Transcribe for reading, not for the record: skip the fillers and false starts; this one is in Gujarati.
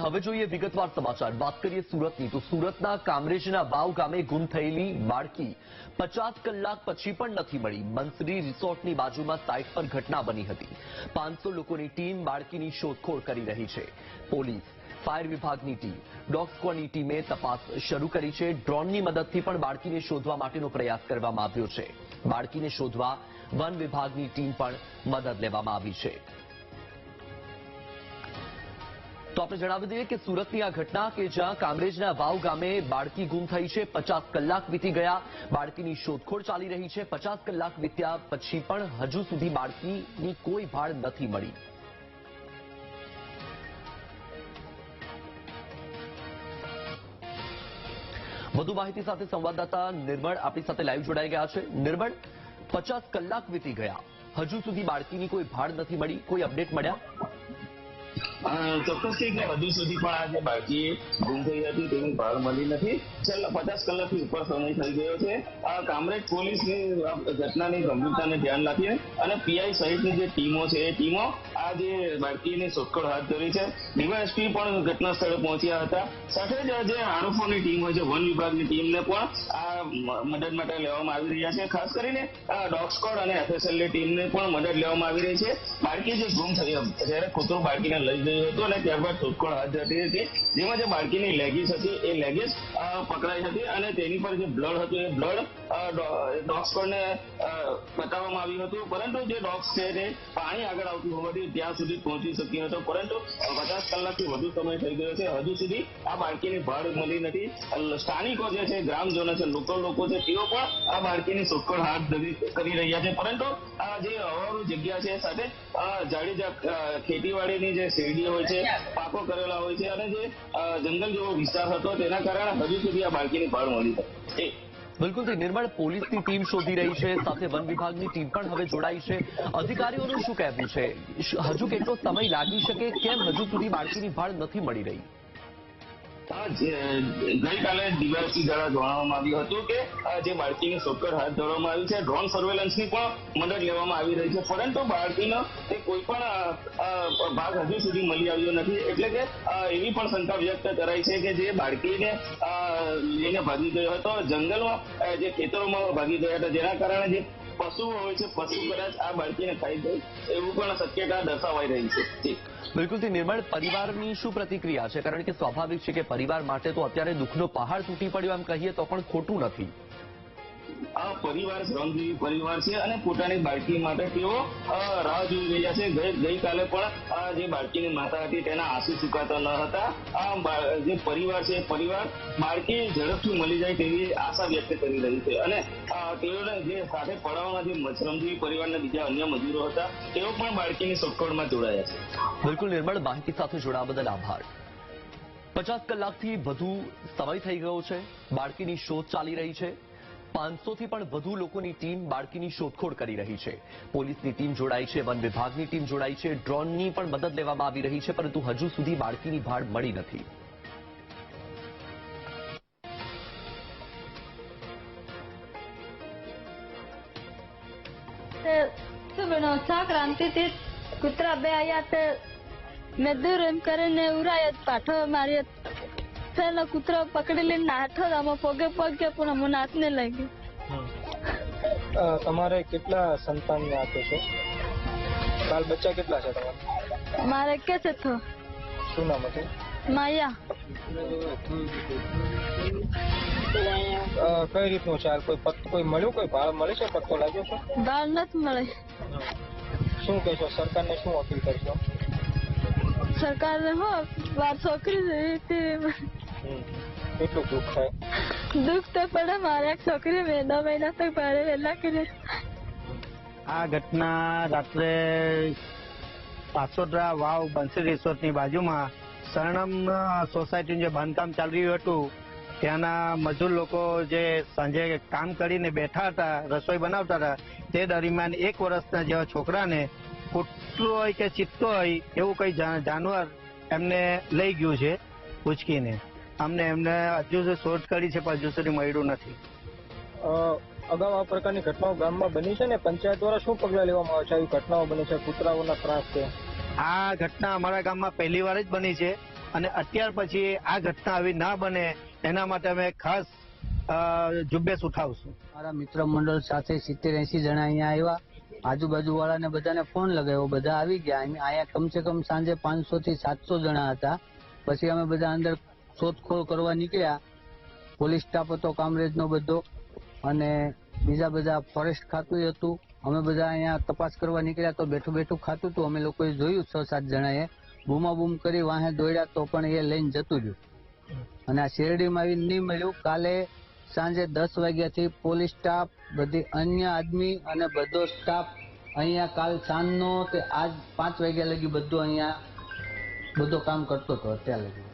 હવે જોઈએ વિગતવાર સમાચાર. વાત કરીએ સુરતની, તો સુરતના કામરેજના વાવ ગામે ગુમ થયેલી બાળકી 50 કલાક પછી પણ નથી મળી. બંસરી રિસોર્ટની બાજુમાં સાઇટ પર ઘટના બની હતી. 500 લોકોની ટીમ બાળકીની શોધખોળ કરી રહી છે. પોલીસ, ફાયર વિભાગની ટીમ, ડોગ સ્ક્વોડની ટીમે તપાસ શરૂ કરી છે. ડ્રોનની મદદથી પણ બાળકીને શોધવા માટેનો પ્રયાસ કરવામાં આવ્યો છે. બાળકીને શોધવા વન વિભાગની ટીમ પણ મદદ લેવામાં આવી છે. તો આપણે જણાવી દઈએ કે સુરતની આ ઘટના કે જ્યાં કામરેજના વાવ ગામે બાળકી ગુમ થઈ છે. 50 કલાક વીતી ગયા, બાળકીની શોધખોળ ચાલી રહી છે. 50 કલાક વીત્યા પછી પણ હજુ સુધી બાળકીની કોઈ ભાળ નથી મળી. વધુ માહિતી સાથે સંવાદદાતા નિર્મળ આપણી સાથે લાઈવ જોડાઈ ગયા છે. નિર્મળ, 50 કલાક વીતી ગયા, હજુ સુધી બાળકીની કોઈ ભાળ નથી મળી, કોઈ અપડેટ મળ્યા? ચોક્કસથી કે હજુ સુધી પણ આ જે બાળકી ગુમ થઈ હતી તેની ભાળ મળી નથી. છેલ્લા 50 કલાકથી ઉપર સમય થઈ ગયો છે. કામરેજ પોલીસની ઘટનાની ગંભીરતાને ધ્યાન રાખીને અને પીઆઈ સહિતની જે ટીમો છે એ ટીમો આ જે બાળકીની શોધખોળ હાથ ધરી છે. ડીવાયએસપી પણ ઘટના સ્થળે પહોંચ્યા હતા. સાથે જ જે આરોપોની ટીમ હોય છે, વન વિભાગની ટીમને પણ આ મદદ માટે લેવામાં આવી રહ્યા છે. ખાસ કરીને ડોગ સ્ક્વોડ અને એફએસએલની ટીમને પણ મદદ લેવામાં આવી રહી છે. બાળકી જે ગુમ થઈ જ્યારે કૂતરો બાળકીને લઈ ગયું હતું અને ત્યારબાદ શોધખોળ હાથ ધરી હતી, જેમાં જે બાળકીની લેગીસ હતી એ લેગીસ પકડાઈ હતી અને તેની પર જે બ્લડ હતું એ બ્લડ ડોગ સ્ક્વોડને બતાવવામાં આવ્યું હતું. પરંતુ જે ડોગ્સ છે તે પાણી આગળ આવતું હોવાથી ત્યાં સુધી પહોંચી શક્યો હતો. પરંતુ 50 કલાકથી વધુ સમય થઈ ગયો છે, હજુ સુધી આ બાળકીની ભાળ મળી નથી. સ્થાનિકો જે છે, ગ્રામજનો છે, લોકલ લોકો છે, તેઓ પણ આ બાળકીની શોધખોળ હાથ કરી રહ્યા છે. પરંતુ આ જે હવાળું જગ્યા છે, સાથે જાડેજા ખેતીવાડીની જે શેરડી હોય છે, પાકો કરેલા હોય છે અને જે જંગલ જેવો વિસ્તાર હતો તેના કારણે હજુ સુધી આ બાળકીની ભાળ મળી છે. બિલકુલ નિર્મળ, પોલીસની ટીમ શોધી રહી છે, સાથે વન વિભાગની ટીમ પણ હવે જોડાઈ છે. અધિકારીઓનું શું કહેવું છે? હજુ કેટલો સમય લાગી શકે? કેમ હજુ સુધી બાળકીની ભાળ નથી મળી રહી? ગઈકાલે ડીવાયએસપી દ્વારા જણાવવામાં આવ્યું હતું કે જે બાળકીની શોધખોળ હાથ ધરવામાં આવી છે, ડ્રોન સર્વેલન્સની પણ મદદ લેવામાં આવી રહી છે. પરંતુ બાળકીનો તે કોઈ પણ ભાગ હજુ સુધી મળી આવ્યો નથી. એટલે કે એવી પણ શંકા વ્યક્ત કરાઈ છે કે જે બાળકીને લઈને ભાગી ગયો હતો, જંગલમાં જે ખેતરોમાં ભાગી ગયા હતા, જેના કારણે જે પશુઓ હોય છે, પશુ કદાચ આ બાળકીને ખાઈ જાય એવું પણ શક્યતા દર્શાવાઈ રહી છે. બિલકુલ પરિવારની શું પ્રતિક્રિયા છે? કારણ કે સ્વાભાવિક છે કે પરિવાર માટે તો અત્યારે દુઃખનો પહાડ તૂટી પડ્યો એમ કહીએ તો પણ ખોટું નથી. આ પરિવાર શ્રમજીવી પરિવાર છે અને પોતાની બાળકી માટે તેઓ રાહ જોઈ રહ્યા છે. ગઈકાલે પણ જે બાળકીની માતા હતી તેના આંસુ સુકાતા ન હતા. આ જે પરિવાર છે, પરિવાર બાળકી ઝડપથી મળી જાય તેવી આશા વ્યક્ત કરી રહી છે અને તેઓને જે સાથે પડાવવાના જે શ્રમજીવી પરિવારના બીજા અન્ય મજૂરો હતા, તેઓ પણ બાળકીની શોધખોળમાં જોડાયા છે. બિલકુલ નિર્મળ, માહિતી સાથે જોડાવા બદલ આભાર. 50 કલાકથી વધુ સમય થઈ ગયો છે, બાળકીની શોધ ચાલી રહી છે. 500થી પણ વધુ લોકોની ટીમ બાળકીની શોધખોળ કરી રહી છે. પોલીસની ટીમ જોડાઈ છે, વન વિભાગની ટીમ જોડાઈ છે, ડ્રોનની પણ મદદ લેવામાં આવી રહી છે, પરંતુ હજુ સુધી બાળકીની ભાળ મળી નથી. શાક રાંધતી હતી, કૂતરા બે આયા તે મેં દૂર એમ કરીને ઉરાય પાઠો મારી પેલા કૂતરો પકડી લઈને નાઠો આમાં પગે પગે પણ મને હાથને લાગી. તમારે કેટલા સંતાન આપે છે? બાલ બચ્ચા કેટલા છે તમારે? મારે કે છે તો શું નામ હતું? માયા. કઈ રીતનું છે? કોઈ મળ્યું? કોઈ ભાળ મળે છે? પત્તો લાગ્યો છે? ભાળ નથી મળે. શું કહેશો? સરકારને શું અપીલ કરશો? સરકારને હો વાર છોકરી કેટલું દુઃખ થાય? દુઃખ તો પડે. મારે એક છોકરી 9 મહિના તક ભાડે વહેલા કરી. આ ઘટના રાત્રે પાસોદરા વાવ બંસરી રિસોર્ટની બાજુમાં સરણમ સોસાયટીનું જે બાંધકામ ચાલી રહ્યું હતું, ત્યાંના મજૂર લોકો જે સાંજે કામ કરીને બેઠા હતા, રસોઈ બનાવતા હતા, તે દરમિયાન 1 વર્ષના જેવા છોકરાને કૂતરો હોય કે ચિત્તો હોય એવું કઈ જાનવર એમને લઈ ગયું છે ઉચકીને. એમને હજુ શોધ કરી છે પણ હજુ સુધી મળ્યું નથી. અગાઉ આ પ્રકારની ઘટનાઓ ગામમાં બની છે ને પંચાયત દ્વારા શું પગલાં લેવામાં આવે છે? આવી ઘટનાઓ બની છે, કૂતરાઓના ત્રાસ છે. આ ઘટના અમારા ગામમાં પહેલી વાર જ બની છે અને અત્યાર પછી આ ઘટના આવી ના બને એના માટે અમે ખાસ ઝુંબેશ ઉઠાવશું. મારા મિત્ર મંડળ સાથે 70-80 જણા અહીંયા આવ્યા. આજુબાજુ વાળાને બધાને ફોન લગાવ્યો, બધા આવી ગયા. અહીંયા કમસે કમ સાંજે 500 થી 700 જણા હતા. પછી અમે બધા અંદર શોધખોળ કરવા નીકળ્યા. પોલીસ સ્ટાફ હતો કામરેજનો બધો, અને બીજા બધા ફોરેસ્ટ ખાતું હતું. અમે બધા અહીંયા તપાસ કરવા નીકળ્યા તો બેઠું બેઠું ખાતું હતું. અમે લોકોએ જોયું 6-7 જણાએ બૂમાબૂમ કરી વાહે દોડ્યા તો પણ એ લઈને જતું રહ્યું. અને આ શેરડીમાં આવીને નહીં મળ્યું. કાલે સાંજે 10 વાગ્યાથી પોલીસ સ્ટાફ, બધી અન્ય આદમી અને બધો સ્ટાફ અહીંયા કાલ સાંજનો તે આજ 5 વાગ્યા લગી બધો અહીંયા બધો કામ કરતો હતો અત્યાર લગી.